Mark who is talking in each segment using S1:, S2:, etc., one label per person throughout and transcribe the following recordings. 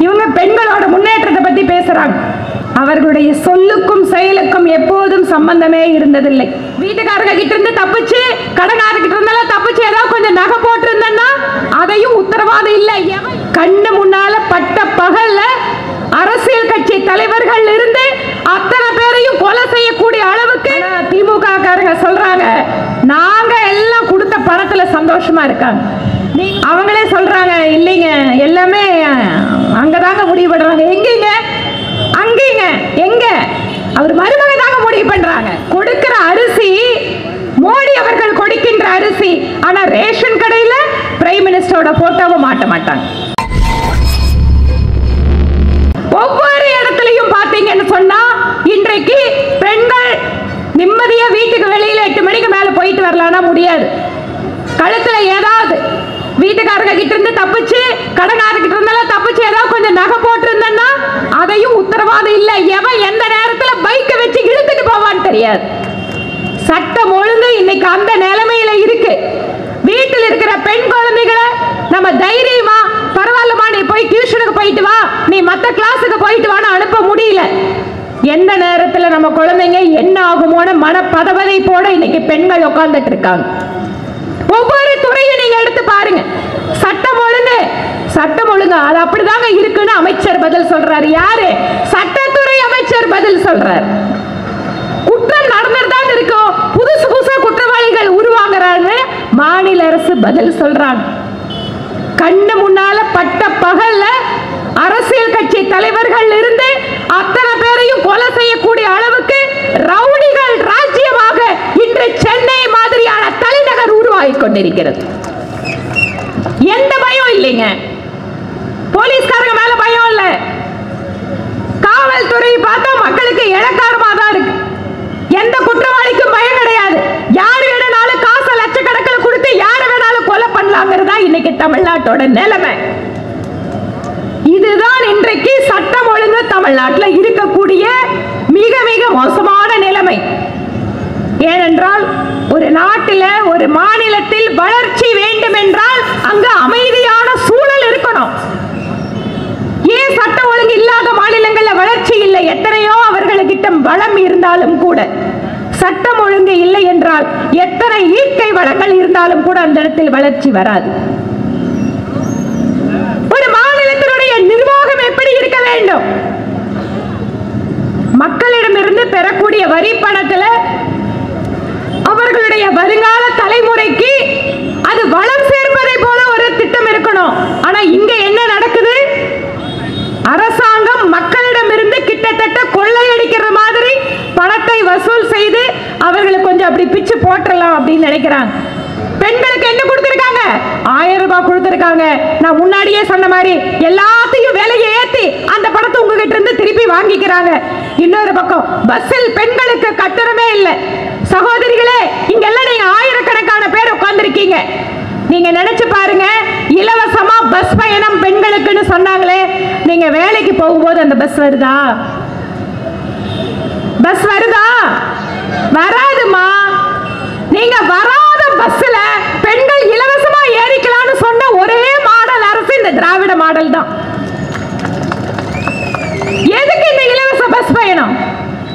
S1: இவங்க பெண்களோட முன்னேற்றத்தை பத்தி பேசுறாங்க. அவர்களுடைய சொல்லுக்கும் செயலுக்கும் எப்போதும் சம்பந்தமே இருந்ததில்லை. வீட்டுக்காரங்க கிட்ட இருந்து தப்பிச்சு, கடனாரர்கிட்ட இருந்தாலும் தப்பிச்சு ஏதாவது கொஞ்சம் நகை போட்டு இருந்தேன்னா அதையும் உத்தரவாதம் இல்லை. கண்ணு முன்னால பட்ட பகல்ல அரசியல் கட்சி தலைவர்கள் இருந்து அத்தனை பேரையும் கொலை செய்யக்கூடிய அளவுக்கு திமுக காரங்க சொல்றாங்க நாங்க எல்லாம் கொடுத்த பணத்துல சந்தோஷமா இருக்காங்க. அவங்களே சொல்றாங்க இல்லைங்க, எல்லாமே அங்கதாங்க முடிவு பண்றாங்க. எங்கீங்க? அங்கீங்க. எங்க? அவர் மருமக தாங்க முடிவு பண்றாங்க. கொடுக்கிற அரிசி மோடி அவர்கள் கொடுக்கின்ற அரிசி. ஆனா ரேஷன் கடையில பிரைம் மினிஸ்டரோட போட்டோவை மாட்ட மாட்டாங்க. ஒவ்வொரு இடத்துலையும் பாத்தீங்கன்னு சொன்னா இன்றைக்கு பெண்கள் நிம்மதியா வீட்டுக்கு வெளியில 8 மணிக்கு மேல போயிட்டு வரலாம்னா முடியாது. கழுத்துல ஏதாவது வீட்டுக்காரங்க கிட்ட இருந்து தப்பிச்சு, கடனாரர்கிட்ட இருந்தாலும் தப்பிச்சு ஏதாவது கொஞ்சம் நகை போட்டு இருந்தேன்னா அதையும் உத்தரவாதம் இல்லை. எவன் எந்த நேரத்துல பைக்கை வச்சு இழுத்துட்டு போவான்னு தெரியாது. சட்டம் ஒழுங்கு இன்னைக்கு அந்த நிலைமையில இருக்கு. வீட்டில் இருக்கிற பெண் குழந்தைகளை நம்ம தைரியமா பரவாயில்லமா நீ போய் டியூஷனுக்கு போயிட்டு வா, நீ மத்த கிளாஸுக்கு போயிட்டு வான்னு அனுப்ப முடியல. எந்த நேரத்துல நம்ம குழந்தைங்க என்ன ஆகுமோன்னு மனப்பதவதை போட இன்னைக்கு பெண்கள் உட்கார்ந்துட்டு இருக்காங்க. ஒவ்வொரு துறையும் நீங்க எடுத்து பாருங்க. சட்டம் ஒழுங்கு அது அப்படிதாங்க இருக்குன்னு அமைச்சர் பதில் சொல்றாரு. யாரு? சட்டத்துறை அமைச்சர் பதில் சொல்றாரு. குற்றம் நடந்துதான் இருக்கும், புதுசு புதுசா குற்றவாளிகள் உருவாங்குறாங்க, மாநில அரசு பதில் சொல்றாங்க. கண்ணு முன்னால பட்ட பகல்ல அரசியல் கட்சி தலைவர்கள் இருந்து அத்தனை பேரையும் கொலை செய்யக்கூடிய அளவுக்கு ரவுடிகள் ராஜ்யமாக இன்று சென்னை மாதிரியான தலைநகர் உருவாகி கொண்டிருக்கிறது. எந்த பயம் இல்லைங்க. போலீஸ்காரங்க மேல பயம் இல்ல. காவல்துறை பார்த்தா மக்களுக்கு இழக்காரமா தான் இருக்கு. எந்த குற்றவாளிக்கும் பயம் கிடையாது. யார் வேணாலும் காசு லட்சக்கணக்கில் கொடுத்து யார வேணாலும் கொலை பண்ணலாங்கிறதா இன்னைக்கு தமிழ்நாட்டோட நிலைமை. இதுதான் இன்றைக்கு சட்டம் ஒழுங்கு தமிழ்நாட்டில் இருக்கக்கூடிய மிக மிக மோசமான நிலைமை. ஏனென்றால் ஒரு நாட்டில் ஒரு மாநிலத்தில் வளர்ச்சி வேண்டும் என்றால் அங்கு அமைதியான சூழல் இருக்கணும். ஏன் சட்டம் ஒழுங்கு இல்லாத மாநிலங்களில் வளர்ச்சி இல்லை? எத்தனையோ அவர்களுக்கிட்ட வளம் இருந்தாலும் கூட சட்டம் ஒழுங்கு இல்லை என்றால் எத்தனை இயற்கை வளங்கள் இருந்தாலும் கூட அந்த இடத்தில் வளர்ச்சி வராது. ஒரு மாநிலத்தினுடைய நிர்வாகம் எப்படி இருக்க வேண்டும்? மக்களிடமிருந்து பெறக்கூடிய வரி பணத்துல அவர்களுடைய வருங்கால தலைமுறைக்கு அது வளம் சேர்ப்பதை போல ஒரு திட்டம் இருக்கணும். ஆனா இங்க என்ன நடக்குது? அரசாங்கம் மக்களிடமிருந்து கிட்டத்தட்ட கொள்ளையடிக்கிற மாதிரி பணத்தை வசூல் செய்து அவர்களுக்கு கொஞ்சம் அப்படி பிச்சு போட்டுறலாம் அப்படின்னு நினைக்கிறாங்க. பெண்களுக்கு என்ன கொடுத்திருக்காங்க? 1000 ரூபாய் கொடுத்திருக்காங்க. நான் முன்னாடியே சொன்ன மாதிரி எல்லாத்தையும் விலையை ஏத்தி அந்த பணத்தை உங்ககிட்ட இருந்து திருப்பி வாங்கிக்கிறாங்க. இன்னொரு பக்கம் பஸ்ஸில் பெண்களுக்கு கட்டணமே இல்லை. சகோதரிகளே, இங்கெல்லாம் நீங்க ஆயிரக்கணக்கான பேர் உட்கார்ந்திருக்கீங்க. நீங்க நினைச்சு பாருங்க, இலவசமா பஸ் பயணம் பெண்களுக்குன்னு சொன்னாங்களே, நீங்க வேலைக்கு போகும்போது அந்த பஸ் வருதா? பஸ் வருதா? வராதுமா. நீங்க வராத பஸ்ல பெண்கள் இலவசமா ஏறிக்கலாம்னு சொன்ன ஒரே மாடல் அரசு இந்த திராவிட மாடல் தான். எதுக்கு இந்த இலவச பஸ் பயணம்?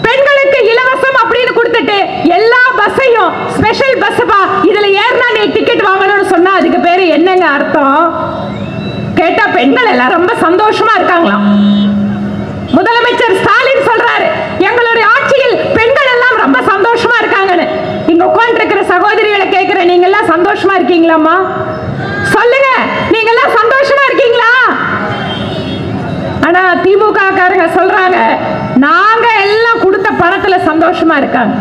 S1: பெண்களுக்கு இலவசம் அப்படின்னு கொடுத்துட்டு எல்லா பஸ்ஸையும் ஸ்பெஷல் பஸ் பா, இதுல ஏறினா நீ டிக்கெட் வாங்கணும்னு சொன்னா அதுக்கு பேரு என்னங்க அர்த்தம்? கேட்டா பெண்கள் எல்லாம் ரொம்ப சந்தோஷமா இருக்காங்களாம். முதலமைச்சர் ஸ்டாலின் சொல்றாரு, எங்களுடைய ஆட்சியில் பெண்கள் எல்லாம் ரொம்ப சந்தோஷமா இருக்காங்கன்னு. இங்க உட்கார்ந்து இருக்கிற சகோதரிகளை கேட்கிற, நீங்க எல்லாம் சந்தோஷமா இருக்கீங்களாமா? சொல்லுங்க, நீங்க எல்லாம் சந்தோஷமா இருக்கீங்களா? ஆனா திமுக காரங்க சொல்றாங்க நாங்க எல்லாம் கொடுத்த பணத்துல சந்தோஷமா இருக்காங்க.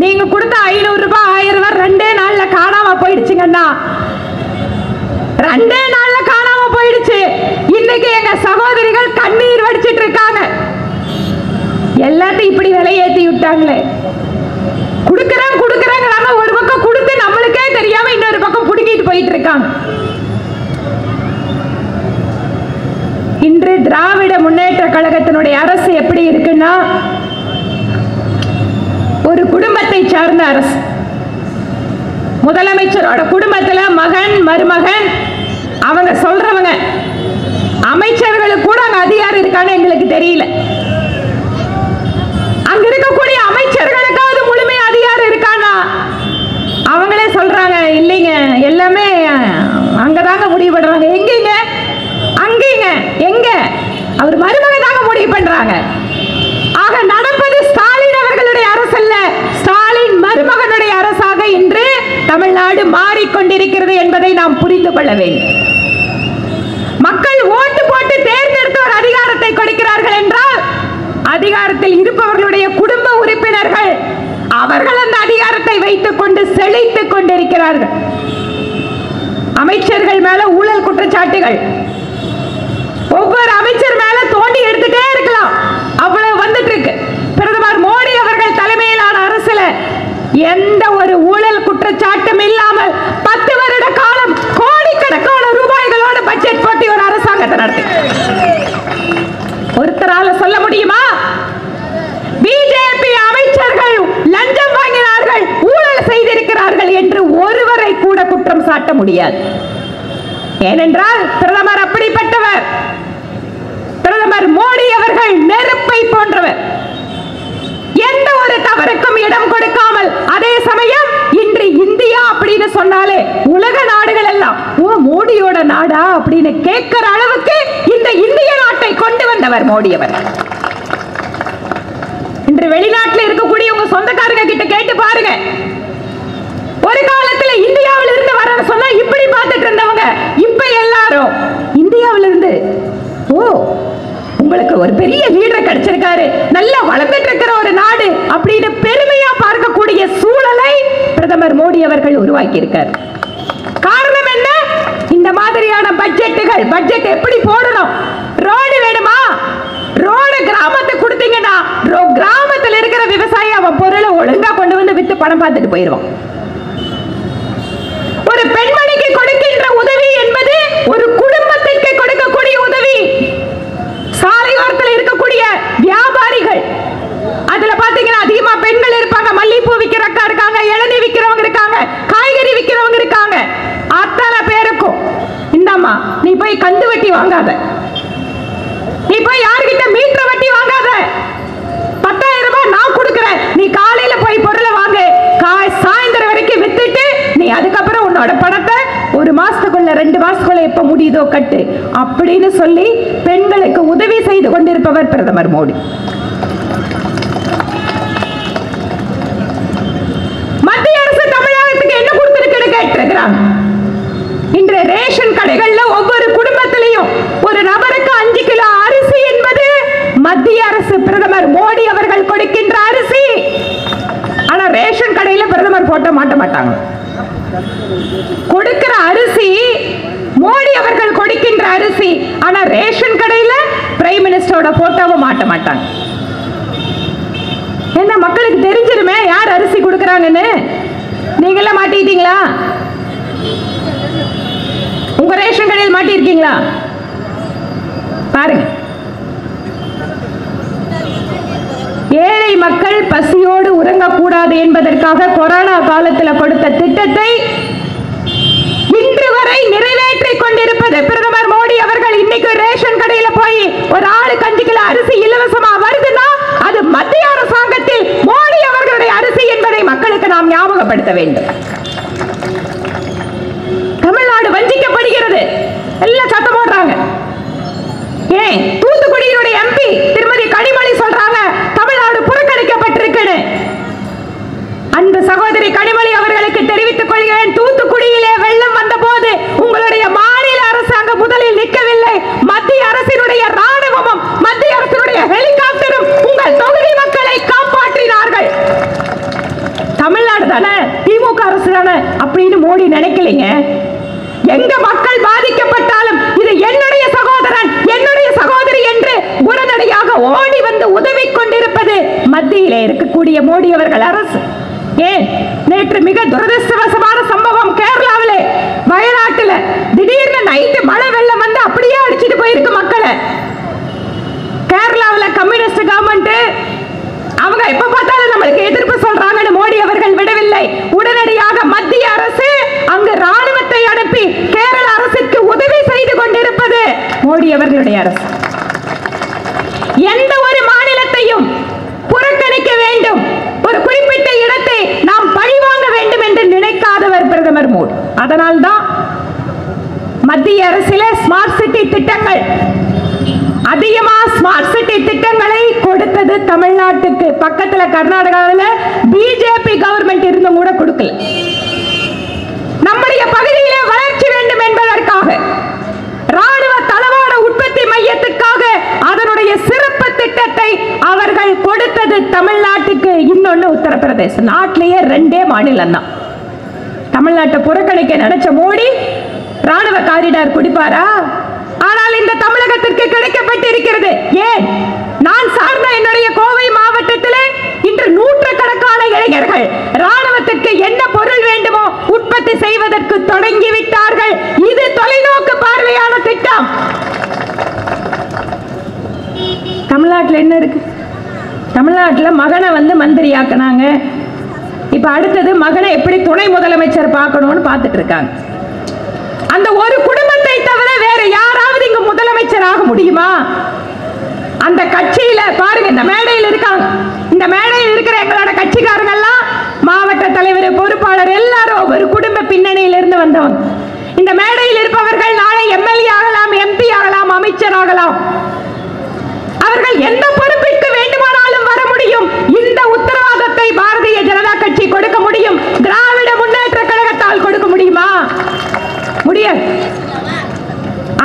S1: நீங்க கொடுத்த 500 ரூபாய் 1000 ரூபாய் 2 நாள்ல காணாம போயிடுச்சுங்கன்னா, 2 நாள்ல காணாம போயிடுச்சு. இன்னைக்கு எங்க சகோதரிகள் கண்ணீர் வடிச்சிட்டு இருக்காங்க. எல்லாத்தையும் இப்படி விலையேத்தி விட்டாங்களே. குடுக்கறாங்க ஒரு பக்கம் கொடுத்து நம்மளுக்கே தெரியாம இன்னொரு பக்கம் புடுங்கிட்டு போயிட்டு இருக்காங்க. இன்று திராவிட முன்னேற்ற கழகத்தினுடைய அரசு எப்படி இருக்குன்னா, ஒரு குடும்பத்தை சார்ந்த அரசு. முதலமைச்சரோட குடும்பத்துல மகன் மருமகன் அவங்க சொல்றவங்க, அமைச்சர்களுக்கு கூட அங்க இருக்கான்னு எங்களுக்கு தெரியல. அங்க இருக்கக்கூடிய அமைச்சர்களுக்காவது முழுமை அதிகாரம் இருக்கானா? அவங்களே சொல்றாங்க இல்லைங்க, எல்லாமே அங்கதாங்க முடிவு பண்றாங்க. எங்கீங்க? அங்கீங்க. எங்க? அவர் மருமகன் தாங்க முடிவு பண்றாங்க. ஆக நடப்பது ஸ்டாலின் அவர்களுடைய அரசு அல்ல, ஸ்டாலின் மருமகனுடைய அரசாக இன்று தமிழ்நாடு மாறிக்கொண்டிருக்கிறது என்பதை நாம் புரிந்து கொள்ள வேண்டும். மக்கள் ஓட்டு போட்டு தேர்ந்தெடுத்து ஒரு அதிகாரத்தை கொடுக்கிறார்கள் என்றால் அதிகாரத்தில் இருப்பவர்களுடைய குடும்ப உறுப்பினர்கள் அவர்கள் அந்த அதிகாரத்தை வைத்துக் கொண்டு செழித்துக் கொண்டிருக்கிறார்கள். அமைச்சர்கள் மேல ஊழல் குற்றச்சாட்டுகள், ஒவ்வொரு அமைச்சர் மேல தோண்டி எடுத்துட்டே இருக்கலாம், அவ்வளவு வந்துட்டு இருக்கு. பிரதமர் மோடி அவர்கள் தலைமையிலான அரசுல எந்த ஒரு ஊழல் குற்றச்சாட்டும் இல்லாமல் 10 வருட காலம் கோடிக்கணக்கான ரூபாய்களோட பட்ஜெட் போட்டி ஒரு அரசாங்கத்தை நடத்தி ஒருத்தரால சொல்ல முடியுமா? பிஜேபி அமைச்சர்கள் லஞ்சம் வாங்கினார்கள், ஊழல் செய்திருக்கிறார்கள் என்று ஒருவரை கூட குற்றம் சாட்ட முடியாது. ஏனென்றால் பிரதமர் அப்படிப்பட்டவர். பிரதமர் மோடி அவர்கள் நெருப்பை போன்றவர், எந்த ஒரு தவறுக்கும் இடம் கொடுக்காமல். அதே சமயம் இன்று இந்தியா அப்படின்னு சொன்னாலே உலக நாடுகள் எல்லாம் ஓ மோடியோட நாடா அப்படின்னு கேட்கிற அளவுக்கு இந்த இந்திய நாட்டை கொண்டு வந்தவர் மோடி அவர்கள். இன்று வெளிநாட்டில் இருக்கக்கூடிய உங்க சொந்தக்காரங்க கிட்ட கேட்டு பாருங்க, ஒரு காலத்துல இந்தியாவில் இருந்து வர சொன்னா இப்படி பார்த்துட்டு இருந்தவங்க இப்ப எல்லாரும் இந்தியாவில இருந்து ஓ உங்களுக்கு ஒரு பெரிய லீடர் கிடைச்சிருக்காரு, நல்லா வளர்ந்துட்டு இருக்கிற ஒரு நாடு அப்படின்னு பெருமையா பார்க்கக்கூடிய சூழலை பிரதமர் மோடி அவர்கள் உருவாக்கி இருக்கார். காரணம் என்ன? இந்த மாதிரியான பட்ஜெட்டுகள். பட்ஜெட் எப்படி போடணும்? ரோடு வேணுமா? ரோடு கிராமத்துக்கு கொடுத்தீங்கன்னா கிராமத்தில் இருக்கிற விவசாயி அவன் பொருளை ஒழுங்கா கொண்டு வந்து வித்து பணம் பார்த்துட்டு போயிடுவான். ஒரு பெண்மணிக்கு கொடுக்கின்ற உதவி என்பது ஒரு குடும்பத்திற்கு கொடுக்கக்கூடிய உதவி. சாலையோரத்தில் இருக்கக்கூடிய வியாபாரிகள், அதுல பாத்தீங்கன்னா அதிகமா பெண்கள் இருப்பாங்க. மல்லிகைப்பூ விற்கிறக்கா இருக்காங்க, இளநீ விற்கிறவங்க இருக்காங்க, காய்கறி விற்கிறவங்க இருக்காங்க. அத்தனை பேருக்கும் இந்தாம்மா நீ போய் கந்து வட்டி வாங்காத, நீ போய் யார்கிட்ட மீட்டர் வட்டி வாங்காத, 10,000 ரூபாய் நான் கொடுக்கிறேன், நீ காலையில போய் பொருளை வாங்க, சாயந்தரம் வரைக்கும் வித்துட்டு நீ அதுக்கப்புறம் உன்னோட பணத்தை 1 மாசத்துக்குள்ள 2 மாசத்துக்குள்ள எப்ப முடியுதோ கட்டு அப்படின்னு சொல்லி பெண்களுக்கு உதவி செய்து கொண்டிருப்பவர் பிரதமர் மோடி. மத்திய அரசு தமிழகத்துக்கு என்ன கொடுத்திருக்குன்னு கேட்டிருக்கிறாங்க. இன்று ரேஷன் கடைகள்ல ஒவ்வொரு குடும்பத்திலையும் ஒரு நபருக்கு 5 கிலோ அரிசி என்பது மத்திய அரசு பிரதமர் மோடி அவர்கள் கொடுக்கின்ற அரிசி. ஆனா ரேஷன் கடையில பிரதமர் போட்டோ மாட்ட மாட்டாங்க. கொடுக்கிற அரிசி மோடி அவர்கள் கொடுக்கின்ற அரிசி, ஆனா ரேஷன் கடையில பிரைம் மினிஸ்டரோட போட்டோவை மாட்ட மாட்டாங்க. என்ன மக்களுக்கு தெரிஞ்சிருமே யார் அரிசி கொடுக்கறாங்கன்னு. நீங்களே மாட்டிட்டீங்களா? உங்க ரேஷன் கடையில் மாட்டி இருக்கீங்களா? பாருங்க, ஏழை மக்கள் பசியோடு உறங்கக்கூடாது என்பதற்காக கொரோனா காலத்தில் கொடுத்த திட்டத்தை இன்று வரை நிறைவேற்றிக் கொண்டிருப்பது பிரதமர் மோடி அவர்கள். இன்னைக்கு ரேஷன் கடையில போய் ஒரு ஆளுக்கு 5 கிலோ அரிசி இலவசமா வருதுன்னா அது மத்திய அரசாங்கத்தில் மோடி அவர்களுடைய அரிசி என்பதை மக்களுக்கு நாம் ஞாபகப்படுத்த வேண்டும். தமிழ்நாடு வஞ்சிக்கப்படுகிறது, எல்லாம் சத்தம் போடுறாங்க. ஏன் தூத்துக்குடியினுடைய எம்பி திருமதி கனிமொழி சொல்றாங்க தமிழ்நாடு புறக்கணிக்கப்பட்டிருக்குன்னு. அன்பு சகோதரி கனிமொழி அவர்களுக்கு தெரிவித்துக் கொள்கிறேன், தூத்துக்குடியிலே வெள்ளம் வந்த போது உங்களுடைய மாநில அரசாங்கம் முதலில் நிற்கவில்லை, மத்திய அரசினுடைய ராணுவமும் மத்திய அரசினுடைய ஹெலிகாப்டரும் உங்கள் தொகுதி மக்களை காப்பாற்றினார்கள். தமிழ்நாடு தானே, திமுக அரசு தானே அப்படின்னு மோடி நினைக்கலைங்க. எங்க மக்கள் பாதிக்கப்பட்டாலும் இது என்னுடைய சகோதரன் என்னுடைய சகோதரி என்று உடனடியாக ஓடி வந்து உதவி கொண்டிருப்பது மத்தியிலே இருக்கக்கூடிய மோடி அவர்கள் அரசு. ஏன் நேற்று மிக துரதிருஷ்டவசமான சம்பவம் கேரளாவிலே, வயநாட்டில் திடீர்னு நைட்டு மழை வெள்ளம் வந்து அப்படியே அடிச்சிட்டு போயிருக்கு மக்களை. கேரளாவில் கம்யூனிஸ்ட் கவர்மெண்ட் அவங்க எப்ப பார்த்தாலும் நம்மளுக்கு எதிர்ப்பு சொல்றாங்கன்னு மோடி அவர்கள் விடவில்லை. உடனடியாக மத்திய அரசு அங்கு ராணுவத்தை அனுப்பி கேரள அரசுக்கு உதவி செய்து கொண்டிருப்பது மோடி அவர்களுடைய அரசு. எந்த ஒரு மாநிலத்தையும் புறக்கணிக்க வேண்டும், ஒரு குறிப்பிட்ட இடத்தை நாம் பழிவாங்க வேண்டும் என்று நினைக்காதவர் பிரதமர் மோடி. அதனால்தான் மத்திய அரசிலே ஸ்மார்ட் சிட்டி திட்டங்கள், அதிகமா ஸ்மார்ட் சிட்டி திட்டங்களை கொடுத்தது தமிழ்நாட்டுக்கு. பக்கத்துல கர்நாடகாவில் பிஜேபி கவர்மெண்ட் இருந்தும் கூட கொடுக்கல. நம்முடைய பகுதியிலே வளர்ச்சி வேண்டும் என்பதற்காக ராணுவ தளவாட உற்பத்தி மையத்துக்காக அதனுடைய சிறப்பு திட்டத்தை அவர்கள் கொடுத்தது தமிழ்நாட்டுக்கு. இன்னொன்னு உத்தரப்பிரதேசம். நாட்டிலேயே 2 மாநிலம் தான். தமிழ்நாட்டை புறக்கணிக்க நினைச்ச மோடி ராணுவ காரிடார் குடிப்பாரா? ஆனால் இந்த தமிழகத்திற்கு கிடைக்கப்பட்டிருக்கிறது. ஏன்? நான் சார்ந்த என்னுடைய கோவை மாவட்டத்தில் இன்று நூற்றுக்கணக்கான இளைஞர்கள் ராணுவத்திற்கு என்ன பொருள் வேண்டுமோ உற்பத்தி செய்வதற்கு தொடங்கிவிட்டார்கள். இது தொலைநோக்கு பார்வையான திட்டம். தமிழ்நாட்டில் என்ன இருக்கு? தமிழ்நாட்டில் மகனை மந்திரியாக்குனாங்க. இப்ப அடுத்தது மகனை எப்படி துணை முதலமைச்சர் பார்க்கணும்னு பார்த்துட்டு இருக்காங்க. அந்த ஒரு குடும்பத்தை தவிர வேற யாராவது இங்க முதலமைச்சர் ஆக முடியுமா? அந்த கட்சியில பாருங்க, இந்த மேடையில் இருக்காங்க, இந்த மேடையில் இருக்கிற எங்களோட கட்சிக்காரங்க எல்லாம் மாவட்ட தலைவர், பொறுப்பாளர் எல்லாரும் ஒரு குடும்ப பின்னணியில் இருந்து வந்தவங்க. இந்த மேடையில் இருப்பவர்கள் நாளை எம்எல்ஏ ஆகலாம், எம்பி ஆகலாம், அமைச்சர் ஆகலாம். அவர்கள் எந்த பொறுப்பிற்கு வேண்டுமானாலும் வர முடியும். இந்த உத்தரவாதத்தை பாரதிய ஜனதா கட்சி கொடுக்க முடியும். திராவிட முன்னேற்ற கழகத்தால் கொடுக்க முடியுமா? முடியாது.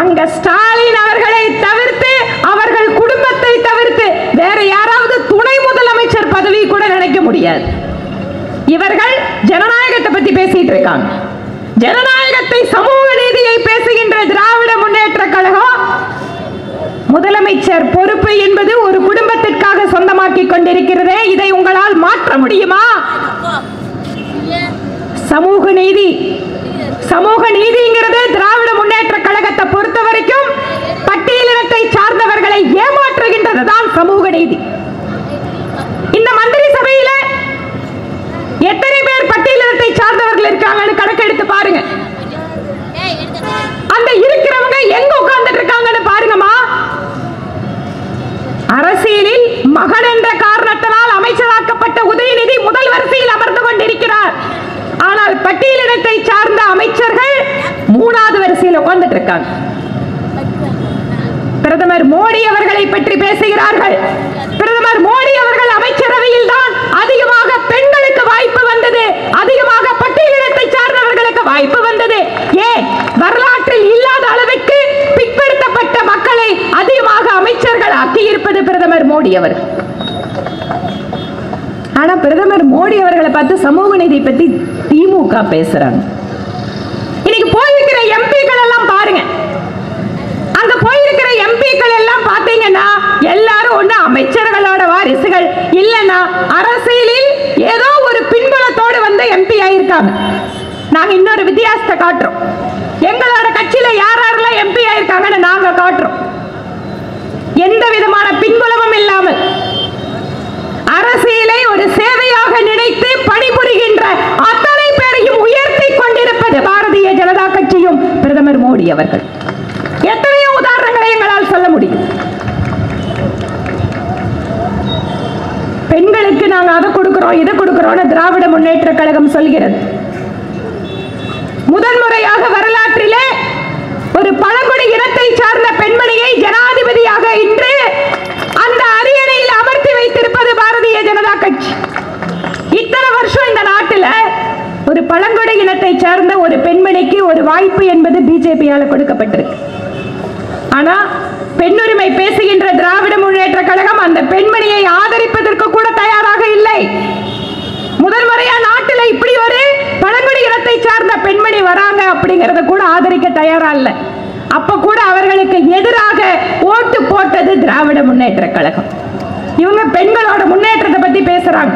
S1: அங்க ஸ்டாலின் அவர்களை தவிர்த்து, அவர்கள் குடும்பத்தை தவிர்த்து வேற யாராவது துணை முதலமைச்சர் பதவி கூட நினைக்க முடியாது. இவர்கள் ஜனநாயகத்தை பத்தி பேசிட்டு இருக்காங்க. ஜனநாயகத்தை, சமூக நீதியை பேசுகின்ற திராவிட முன்னேற்ற கழகம் முதலமைச்சர் பொறுப்பு என்பது ஒரு குடும்பத்திற்காக சொந்தமாக்கி கொண்டிருக்கிறதே. இதை உங்களால் மாற்ற முடியுமா? சமூக நீதி, சமூக நீதிங்கிறது திராவிட முன்னேற்ற கழகத்தை பொறுத்த வரைக்கும் பட்டியலினத்தை சார்ந்தவர்களை ஏமாற்றுகின்றதுதான் சமூக நீதி. இந்த மந்திரி சபையில எத்தனை பேர் பட்டியலினத்தை சார்ந்தவர்கள் இருக்காங்கன்னு கணக்கெடுத்து பாருங்க. அந்த இருக்கிறவங்க எங்க உட்கார்ந்துட்டு இருக்காங்கன்னு பாருங்கம்மா. அரசியலில் மகன் என்ற காரணத்தினால் அமைச்சராக்கப்பட்ட உதயநிதி முதல் வரிசையில் அமர்ந்து கொண்டிருக்கிறார். ஆனால் பட்டியலினத்தை சார்ந்த அமைச்சர்கள் 3வது வரிசையில் உட்கார்ந்துட்டு இருக்காங்க. பிரதமர் மோடி அவர்களை பற்றி பேசுகிறார்கள். பிரதமர் மோடி அவர்கள் அமைச்சரவையில் தான் அதிகமாக பெண்களுக்கு வாய்ப்பு வந்தது, அதிகமாக பட்டியலினத்தை சார்ந்தவர்களுக்கு வாய்ப்பு வந்தது. ஏன்? வரலாற்றில் இல்லாத அளவிற்கு பிற்படுத்தப்பட்ட மக்களை அதிகமாக அமைச்சர்கள் ஆக்கியிருப்பது பிரதமர் மோடி அவர்கள். ஆனா பிரதமர் மோடி அவர்களை பார்த்து சமூக நீதி பத்தி திமுக பேசுறாங்க. இன்னைக்கு போயிருக்கிற எம்பிக்கள் எல்லாம் பாருங்க. அங்க போயிருக்கிற எம்பிக்கள் எல்லாம் பாத்தீங்கன்னா எல்லாரும் ஒண்ணு அமைச்சர்களோட வாரிசுகள், இல்லைன்னா அரசியலில் ஏதோ ஒரு பின்புலத்தோடு வந்து எம்பி ஆயிருக்காங்க. நாங்க இன்னொரு வித்தியாசத்தை காட்டுறோம். எங்களோட கட்சியில யாரெல்லாம் எம்பி ஆயிருக்காங்கன்னு நாங்க காட்டுறோம். எந்த விதமான பின்புலமும் இல்லாமல் அரசியலை ஒரு சேவையாக நினைத்து பணிபுரிகின்ற அத்தனை பேரையும் உயர்த்தி கொண்டிருப்பது பாரதிய ஜனதா கட்சியும் பிரதமர் மோடி அவர்கள். எத்தனையோ உதாரணங்களை எங்களால் சொல்ல முடியும். பெண்களுக்கு நாங்க அதை கொடுக்கிறோம், இதை கொடுக்கிறோம் திராவிட முன்னேற்ற கழகம் சொல்கிறது. முதன்முறையாக வரலாற்றிலே ஒரு பழங்குடி இனத்தை சார்ந்த பெண்மணியை ஜனாதிபதியாக இன்று அந்த அரியணையில் அமர்த்தி வைத்திருப்பது பாரதிய ஜனதா கட்சி. இத்தனை வருஷம் இந்த நாட்டில் ஒரு பழங்குடி இனத்தை சார்ந்த ஒரு பெண்மணிக்கு ஒரு வாய்ப்பு என்பது பிஜேபியால கொடுக்கப்பட்டிருக்கு. ஆனா பெண்ணுரிமை பேசுகின்ற திராவிட முன்னேற்ற கழகம் அந்த பெண்மணியை ஆதரிப்பதற்கு கூட தயாராக இல்லை. முதல் முறையா நாட்டில் இப்படி ஒரு பழங்குடி இனத்தை சார்ந்த பெண்மணி வராங்க அப்படிங்கறத கூட ஆதரிக்க தயாரா இல்லை. அப்ப கூட அவர்களுக்கு எதிராக ஓட்டு போட்டது திராவிட முன்னேற்ற கழகம். இவங்க பெண்களோட முன்னேற்றத்தை பத்தி பேசுறாங்க.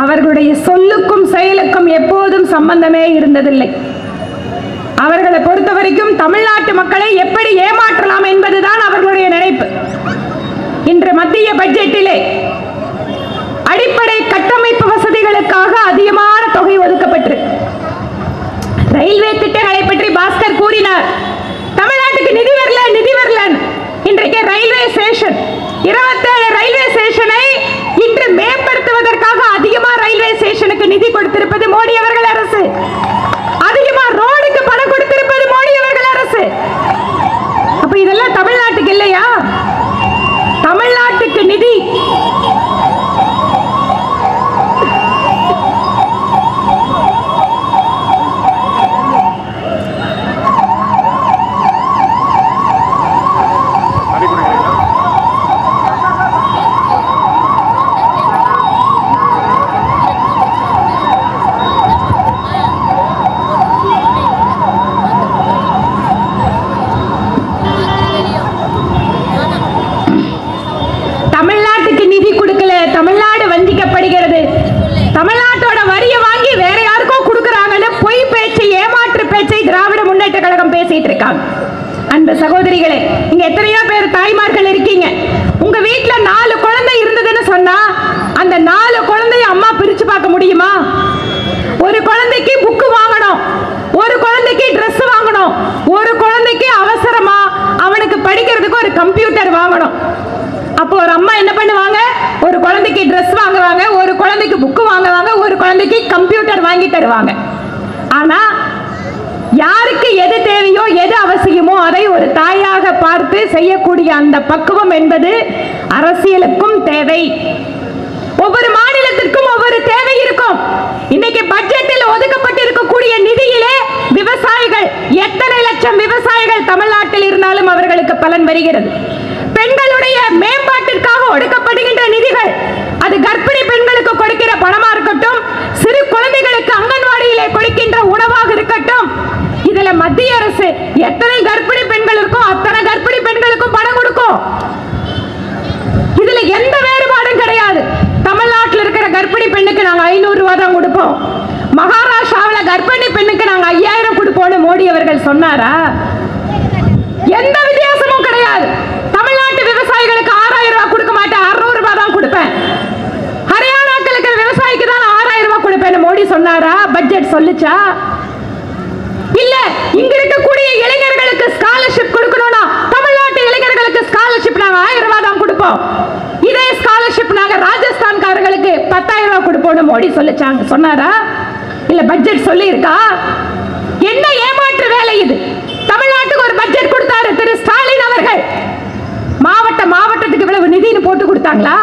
S1: அவர்களுடைய சொல்லுக்கும் செயலுக்கும் எப்போதும் சம்பந்தமே இருந்ததில்லை. அவர்களை பொறுத்த வரைக்கும் தமிழ்நாட்டு மக்களை எப்படி ஏமாற்றலாம் என்பதுதான் அவர்களுடைய நினைப்பு. இன்று மத்திய பட்ஜெட்டிலே அடிப்படை கட்டமைப்பு வசதிகளுக்காக அதிகமான தொகை ஒதுக்கப்பட்டிருக்கு. ரயில்வே திட்டங்களை பற்றி பாஸ்கர் கூறினார். தமிழ்நாட்டுக்கு நிதி வரல. இன்றைக்கு ரயில்வே இதெல்லாம் தமிழ்நாட்டுக்கு இல்லையா? தமிழ்நாட்டுக்கு நிதி தமிழ்நாட்டோட வரியை வாங்கி வேற யாருக்கோ கொடுக்கறாங்கன்னு பொய் பேச்சு, ஏமாற்று பேச்சை திராவிட முன்னேற்ற கழகம் பேசிட்டு இருக்காங்க. அன்பு சகோதரிகளே, இங்க எத்தனையோ பேர் தாய்மார்கள் இருக்கீங்க. உங்க வீட்டுல 4 குழந்தை இருந்ததுன்னு சொன்னா அந்த 4 குழந்தைய அம்மா பிரிச்சு பார்க்க முடியுமா? ஒரு குழந்தைக்கு புக்கு வாங்கணும், ஒரு குழந்தைக்கு ட்ரெஸ் வாங்கணும், ஒரு குழந்தைக்கு அவசரமா அவனுக்கு படிக்கிறதுக்கு ஒரு கம்ப்யூட்டர் வாங்கணும். அப்போ ஒரு அம்மா என்ன பண்ணுவாங்க? ஒரு குழந்தைக்கு ட்ரெஸ் வாங்குவாங்க, ஒரு குழந்தைக்கு புக்கு வாங்குவாங்க, ஒரு குழந்தைக்கு கம்ப்யூட்டர் வாங்கி தருவாங்க. ஆனா யாருக்கு எது தேவையோ எது அவசியமோ அதை ஒரு தாயாக பார்த்து செய்யக்கூடிய அந்த பக்குவம் என்பது அரசியலுக்கும் தேவை. ஒவ்வொரு மாநிலத்திற்கும் ஒவ்வொரு தேவை இருக்கும். இன்னைக்கு பட்ஜெட்டில் ஒதுக்கப்பட்டிருக்கக்கூடிய நிதியிலே விவசாயிகள், எத்தனை லட்சம் விவசாயிகள் தமிழ்நாட்டில் இருந்தாலும் அவர்களுக்கு பலன் வருகிறது. பெண்களுடைய மேம்பாட்டிற்காக ஒடுக்கப்படுகின்ற நிதிகள், அது கர்ப்பிணி பெண்களுக்கு கொடுக்கிற பணமா இருக்கட்டும், சிறு குழந்தைகளுக்கு அங்கன்வாடியிலே கொடுக்கின்ற உணவாக இருக்கட்டும், இதுல மத்திய அரசு எத்தனை கர்ப்பிணி பெண்கள் இருக்கோ அத்தனை கர்ப்பிணி பெண்களுக்கும் பணம் கொடுக்கும். இதுல எந்த வேறுபாடும் கிடையாது. தமிழ்நாட்டில் இருக்கிற கர்ப்பிணி பெண்ணுக்கு நாங்க 500 ரூபாய் தான் கொடுப்போம், மகாராஷ்டிராவில் கர்ப்பிணி பெண்ணுக்கு நாங்க 5000 கொடுப்போம்னு மோடி அவர்கள் சொன்னாரா? எந்த வித்தியாசமும் கிடையாது. தமிழ்நாட்டு விவசாயிகளுக்கு 6000 ரூபாய் கொடுக்க மாட்டேன், 600 ரூபாய் தான் கொடுப்பேன். ஹரியானாக்கு இருக்கிற விவசாயிக்கு தான் 6000 ரூபாய் கொடுப்பேன் மோடி சொன்னாரா? பட்ஜெட் சொல்லுச்சா? இல்ல. இங்க இருக்கக்கூடிய இளைஞர்களுக்கு ஸ்காலர்ஷிப் கொடுக்கணும்னா தமிழ்நாட்டு இளைஞர்களுக்கு ஸ்காலர்ஷிப் நாங்க 1000 ரூபாய் தான் கொடுப்போம். இதே ஸ்காலர்ஷிப் நாங்க ராஜஸ்தான்காரர்களுக்கு 10000 ரூபாய் கொடுப்போம்னு மோடி சொல்லுச்சாங்க, சொன்னாரா? இல்ல பட்ஜெட் சொல்லி இருக்கா? என்ன ஏமாற்று வேலை இது? தமிழ்நாட்டுக்கு ஒரு பட்ஜெட் கொடுத்தாரு திரு ஸ்டாலின் அவர்கள். மாவட்டத்துக்கு இவ்வளவு நிதின்னு போட்டு கொடுத்தாங்களா?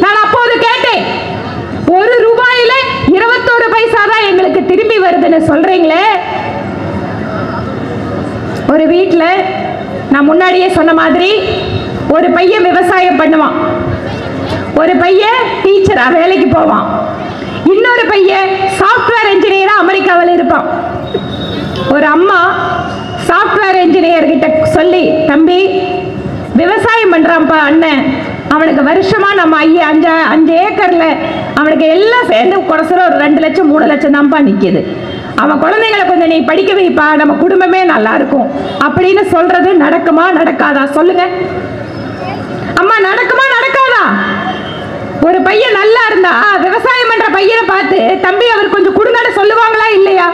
S1: நான் அப்போது கேட்டேன், 1 ரூபாயில 21 பைசா தான் எங்களுக்கு திரும்பி வருதுன்னு சொல்றீங்களே. ஒரு வீட்டுல நான் முன்னாடியே சொன்ன மாதிரி ஒரு பையன் விவசாயம் பண்ணுவான், ஒரு பையன் டீச்சரா வேலைக்கு போவான், இன்னொரு பையன் சாஃப்ட்வேர் இன்ஜினியரா அமெரிக்காவில் இருப்பான். ஒரு அம்மா சாஃப்ட்வேர் இன்ஜினியர் கிட்ட சொல்லி, தம்பி விவசாயம் பண்றான்ப்பா அண்ணன், அவனுக்கு வருஷமா நம்ம 5 ஏக்கர்ல அவனுக்கு எல்லாம் சேர்ந்து குறைசல ஒரு 2 லட்சம் 3 லட்சம் தான்ப்பா நிக்குது, அவன் குழந்தைகளை கொஞ்சம் நீ படிக்க வைப்பா, நம்ம குடும்பமே நல்லா இருக்கும் அப்படின்னு சொல்றது நடக்குமா நடக்காதா? சொல்லுங்க அம்மா, நடக்குமா நடக்காதா? ஒரு பையன் நல்லா இருந்தா விவசாயம் பண்ற பையனை பார்த்து தம்பி அவர் கொஞ்சம் கொடுங்கன்னு சொல்லுவாங்களா இல்லையா?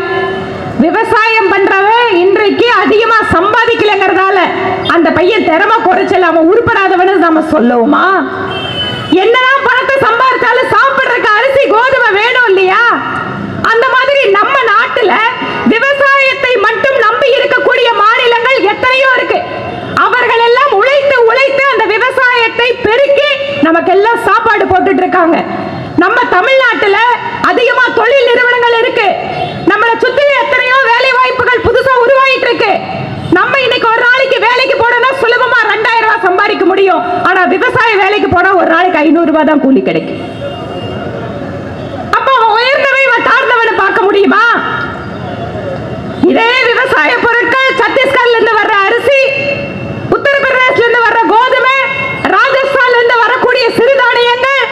S1: விவசாயம் பண்றவன் இன்றைக்கு அதிகமா சம்பாதிக்கலங்கிறதால அந்த பையன் திறமை குறைச்சல அவன் உருப்படாதவனு நம்ம சொல்லுவோமா? என்னதான் பணத்தை சம்பாதிச்சாலும் சாப்பிடுறதுக்கு அரிசி கோதுமை வேணும் இல்லையா? அந்த மாதிரி நம்ம நாட்டுல விவசாயத்தை மட்டும் நம்பி இருக்கக்கூடிய மாநிலங்கள் எத்தனையோ இருக்கு. அவர்கள் எல்லாம் உழைத்து உழைத்து அந்த விவசாயத்தை பெருக்கி நமக்கெல்லாம் சாப்பாடு போட்டுட்டு இருக்காங்க. நம்ம தமிழ்நாட்டுல அதிகமா தொழில் நிறுவனங்கள் இருக்கு. நம்மளை சுத்தி எத்தனையோ வேலை வாய்ப்புகள் புதுசா உருவாயிட்டு இருக்கு. நம்ம இன்னைக்கு ஒரு நாளைக்கு வேலைக்கு போனா சுலபமா 2000 ரூபாய் சம்பாதிக்க முடியும். ஆனா விவசாய வேலைக்கு போனா ஒரு நாளைக்கு 500 ரூபாய் தான் கூலி கிடைக்கும். அப்ப உயர்ந்தவன் தாழ்ந்தவனை பார்க்க முடியுமா? இதே விவசாய பொருட்கள் சத்தீஸ்கர்ல இருந்து வர்ற அரிசி, உத்தரப்பிரதேசல இருந்து வர்ற கோதுமை, ராஜஸ்தான்ல இருந்து வரக்கூடிய சிறுதானியங்கள்,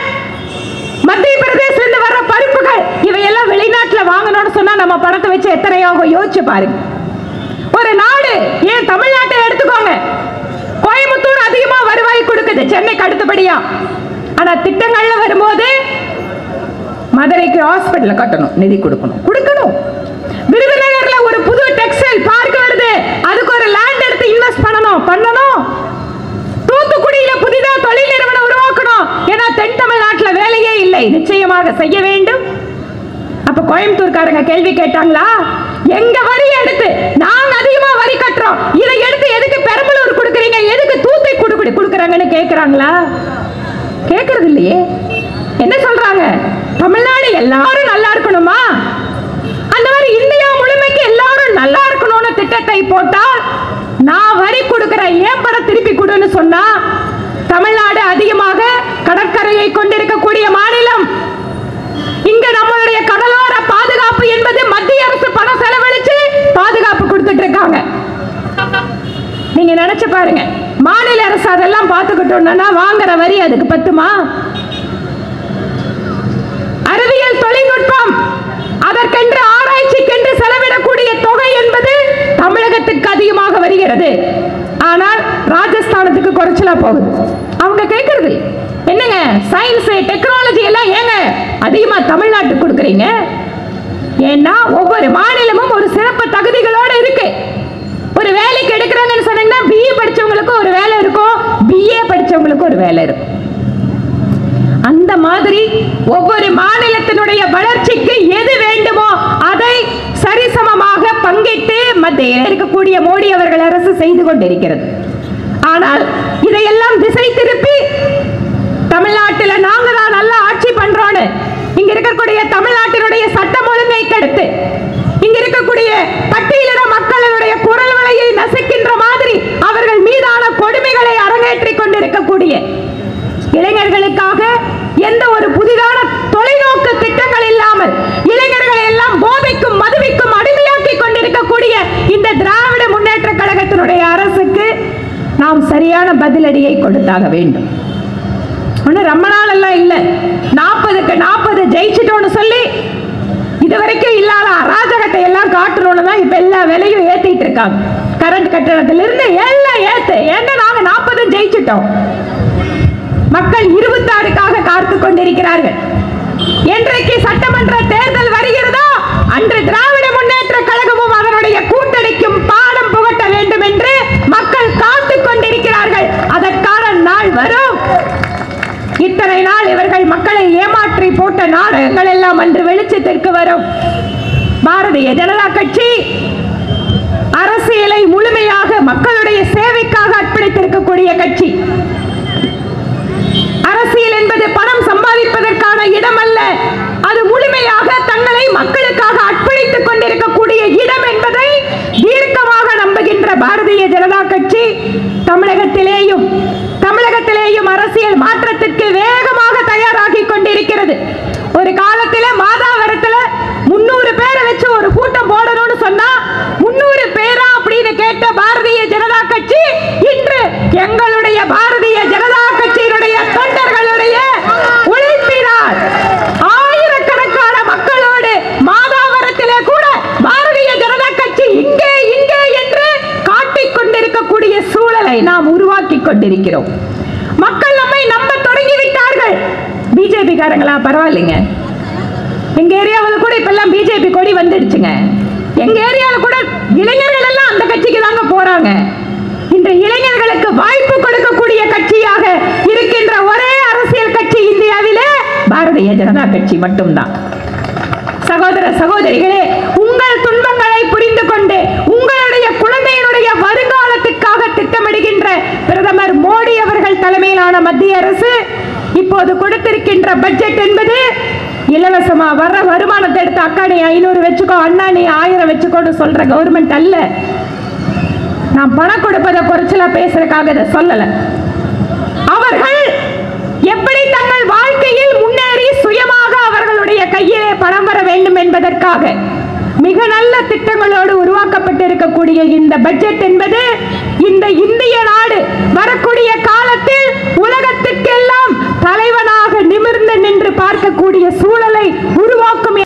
S1: மத்திய பிரதேசல இருந்து வர்ற பருப்புகள், இவையெல்லாம் வெளிநாட்டுல வாங்கணும்னு சொன்னா நம்ம பணத்தை வச்சு எத்தனையோ யோசிச்சு பாருங்க. ஒரு நாடு, ஏன் தமிழ்நாட்டை எடுத்துக்கோங்க, கோயம்புத்தூர் அதிகமா வருவாய் கொடுக்குது சென்னைக்கு அடுத்தபடியா. ஆனா திட்டங்கள்ல வரும்போது மதுரைக்கு ஹாஸ்பிட்டல் கட்டணும், நிதி கொடுக்கணும். விருதுநகர்ல ஒரு புது டெக்ஸ்டைல் பார்க் வருது, அதுக்கு ஒரு லேண்ட் எடுத்து இன்வெஸ்ட் பண்ணணும். தூத்துக்குடியில புதிதா தொழில் நிறுவனம் உருவாக்கணும். ஏன்னா தென் தமிழ்நாட்டுல வேலையே இல்லை, நிச்சயமாக செய்ய வேண்டும். அப்ப கோயம்புத்தூர்காரங்க கேள்வி கேட்டாங்களா? எங்க வரி எடுத்து நாங்க அதிகமா வரி கட்டுறோம், இதை எடுத்து எதுக்கு பெரம்பலூர் கேட்கிறாங்களா? கேட்கறது இல்லையே. என்ன சொல்றாங்க? தமிழ்நாடு எல்லாரும் நல்லா இருக்கணுமா? அந்த மாதிரி இந்தியா முழுமைக்கு எல்லாரும் நல்லா இருக்கணும்னு திட்டத்தை போட்டால் நான் வரி கொடுக்கிறேன், ஏன் பணம் திருப்பி கொடுன்னு சொன்னா தமிழ்நாடு அதிகமாக கடற்கரையை கொண்டிருக்கக்கூடிய மாநிலம். இங்க நம்மளுடைய கடலோர பாதுகாப்பு என்பது மத்திய அரசு பணம் செலவழிச்சு பாதுகாப்பு கொடுத்துட்டு இருக்காங்க. நீங்க நினைச்சு பாருங்க, மாநில அரசு அதெல்லாம் பார்த்துக்கிட்டோம்னா வாங்குற வரி அதுக்கு பத்துமா? அறிவியல் தொழில்நுட்பம் அதற்கென்று ஆராய்ச்சிக்கென்று செலவிடக்கூடிய தொகை என்பது தமிழகத்துக்கு அதிகமாக வருகிறது. ஆனால் ராஜஸ்தானத்துக்கு குறைச்சலா போகுது. அவங்க கேட்கறது என்னங்க, சயின்ஸ் டெக்னாலஜி எல்லாம் ஏங்க அதிகமா தமிழ்நாட்டுக்கு கொடுக்குறீங்க? ஏன்னா ஒவ்வொரு மாநிலமும் ஒரு சிறப்பு தகுதிகளோட இருக்கு. ஒரு வேலைக்கு எடுக்கிறாங்கன்னு சொன்னீங்கன்னா பிஏ படிச்சவங்களுக்கு ஒரு வேலை இருக்கும், பிஏ படிச்சவங்களுக்கு ஒரு வேலை இருக்கும். அந்த மாதிரி ஒவ்வொரு மாநிலத்தினுடைய வளர்ச்சிக்கு எது வேண்டுமோ அதை சரிசமமாக பங்கிட்டு மத்தியில் இருக்கக்கூடிய மோடி அவர்கள் அரசு செய்து கொண்டிருக்கிறது. ஆனால் இதையெல்லாம் திசை திருப்பி தமிழ்நாட்டில் நாங்க தான் நல்லா ஆட்சி பண்றோம்னு இங்க இருக்கக்கூடிய தமிழ்நாட்டினுடைய சட்டம் ஒழுங்கை கெடுத்து இங்க இருக்கக்கூடிய பட்டியலிட மக்களுடைய குரல் வலையை நசுக்கின்ற மாதிரி அவர்கள் மீதான கொடுமைகளை அரங்கேற்றிக் கொண்டிருக்கக்கூடிய இளைஞர்களுக்காக எந்த ஒரு புதிதான தொலைநோக்கு திட்டங்கள் இல்லாமல் இளைஞர்களை எல்லாம் போதைக்கும் மதுவிக்கும் அடிமையாக்கி கொண்டிருக்கக்கூடிய இந்த திராவிட முன்னேற்ற கழகத்தினுடைய அரசுக்கு நாம் சரியான பதிலடியை கொடுத்தாக வேண்டும். ரொம்ப நாள் எல்லாம் இல்ல, 40க்கு 40 ஜெயிச்சிட்டோம்னு சொல்லி இதுவரைக்கும் இல்லாத அராஜகத்தை எல்லாம் காட்டணும்னு தான் இப்ப எல்லா விலையும் ஏத்திட்டு இருக்காங்க. கரண்ட் கட்டணத்திலிருந்து எல்லாம் ஏத்து. ஏன்னா நாங்க 40 ஜெயிச்சிட்டோம். மக்கள் 26க்காக காத்து கொண்டிருக்கிறார்கள். என்றைக்கு சட்டமன்ற தேர்தல் வருகிறதோ அன்று திராவிட முன்னேற்ற கழகமும் அதனுடைய கூட்டணிக்கும் பாடம் புகட்ட வேண்டும் என்று மக்கள் காத்து கொண்டிருக்கிறார்கள். அதற்கான நாள் வரும். இத்தனை நாள் இவர்கள் மக்களை ஏமாற்றி போட்ட நாடகங்கள் எல்லாம் அன்று வெளிச்சத்திற்கு வரும். பாரதிய ஜனதா கட்சி அரசியலை முழுமையாக மக்களுடைய சேவைக்காக அர்ப்பணித்திருக்கக்கூடிய கட்சி. அரசியல் என்பது பணம் சம்பாதிப்பதற்கான இடம் அல்ல, அது முழுமையாக தங்களை மக்களுக்காக அர்ப்பணித்துக் கொண்டிருக்கக்கூடிய இடம் என்பதை தீர்க்கமாக நம்புகின்ற பாரதிய ஜனதா கட்சி தமிழகத்திலேயும் அரசியல் மாற்றத்திற்கு வேகமாக தயாராகி கொண்டிருக்கிறது. ஒரு காலத்தில் மாதாவரத்தில் 300 பேரை வச்சு ஒரு கூட்டம் போடணும்னு சொன்னா 300 பேரா அப்படின்னு கேட்ட பாரதிய ஜனதா கட்சி இன்று எங்களுடைய பாரதிய ஜனதா கட்சியினுடைய தொண்டர்களுடைய உழைப்பினால் ஆயிரக்கணக்கான மக்களோடு மாதாவரத்திலே கூட பாரதிய ஜனதா கட்சி இங்கே என்று காட்டிக் கொண்டிருக்கக்கூடிய சூழலை நாம் உருவாக்கி கொண்டிருக்கிறோம். மக்கள் நம்மை நம்ப தொடங்கிவிட்டார்கள். பிஜேபி காரங்களா பரவாயில்லைங்க, எங்க ஏரியாவில் கூட இப்ப எல்லாம் பிஜேபி கொடி வந்துடுச்சுங்க. எங்க ஏரியாவில் கூட இளைஞர்கள் எல்லாம் அந்த கட்சிக்கு தாங்க போறாங்க. இன்று இளைஞர்களுக்கு வாய்ப்பு கொடுக்கக்கூடிய கட்சியாக இருக்கின்ற ஒரே அரசியல் கட்சி இந்தியாவிலே பாரதிய ஜனதா கட்சி மட்டும்தான். சகோதர சகோதரிகளே, உங்கள் துன்பங்களை புரிந்து கொண்டு உங்களுடைய குழந்தையினுடைய வருங்காலத்துக்காக திட்டமிடுகின்ற பிரதமர் மோடி அவர்கள் தலைமையிலான மத்திய அரசு இப்போது கொடுத்திருக்கின்ற பட்ஜெட் என்பது இலவசமா வர்ற வருமானத்தை எடுத்து அக்கா நீ 500 வச்சுக்கோ, அண்ணா நீ 1000 வச்சுக்கோன்னு சொல்ற கவர்மெண்ட் அல்ல. நான் பணம் கொடுப்பதை குறைச்சலா பேசுறதுக்காக இதை சொல்லல. அவர்கள் எப்படி தங்கள் வாழ்க்கையில் முன்னேறி சுயமாக அவர்களுடைய கையிலே பணம் வர வேண்டும் என்பதற்காக மிக நல்ல திட்டங்களோடு உருவாக்கப்பட்டிருக்கக்கூடிய இந்த பட்ஜெட் என்பது இந்த இந்திய நாடு வரக்கூடிய காலத்தில் உலகத்துக்கெல்லாம் தலைவனாக நிமிர்ந்து நின்று பார்க்கக்கூடிய சூழலை உருவாக்கும்.